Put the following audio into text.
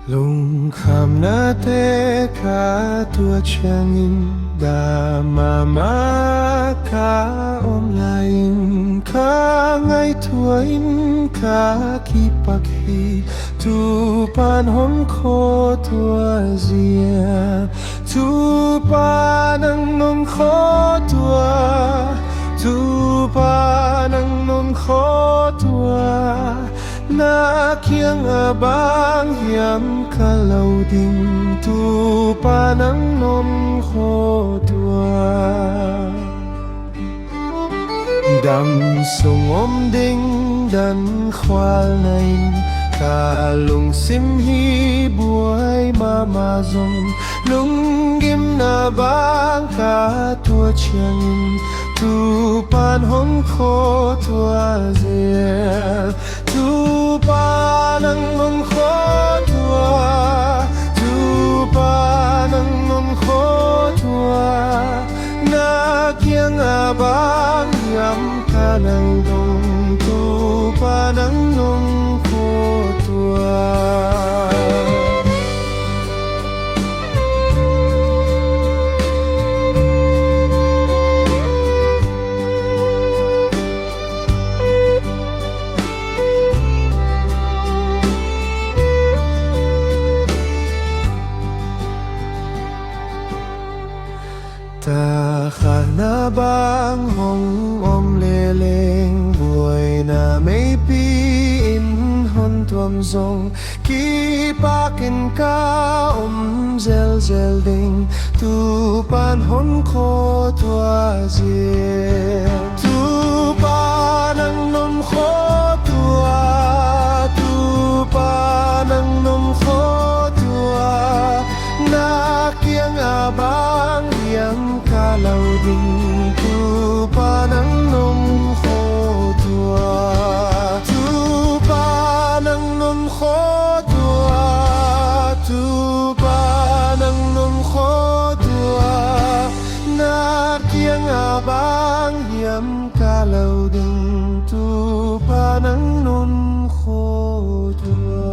Lung kham na te ka tua changin da mama ka om lain ka ngai tuain ka kipakhi tu pan hom kho tua zia tu pan ang nom kho tua tu pan ang nom kho tua na kiang abang hiam kalau ding tu panang nom kho tua dam sung om ding dan khwal nain ka lung sim hi buai mama zong lung gim na bang ka tua chiang tu pan hong kho tua zel tu panang nom kho tua tu panang nom kho tua na kiang abang yam kanang dong tu panang nom kho tua ta khana bang hong om le leng buai na mei pi in hon tuam zong ki pakin ka om zel zel ding tu pan hon kho tua zie tu pan ang nom kho tua tu pan ang nom kho tua na kiang abang yang kalau ding tu panang nom kho tua tu panang nom kho tua tu panang nom kho tua na kiang abang yam kalau ding tu panang nom kho tua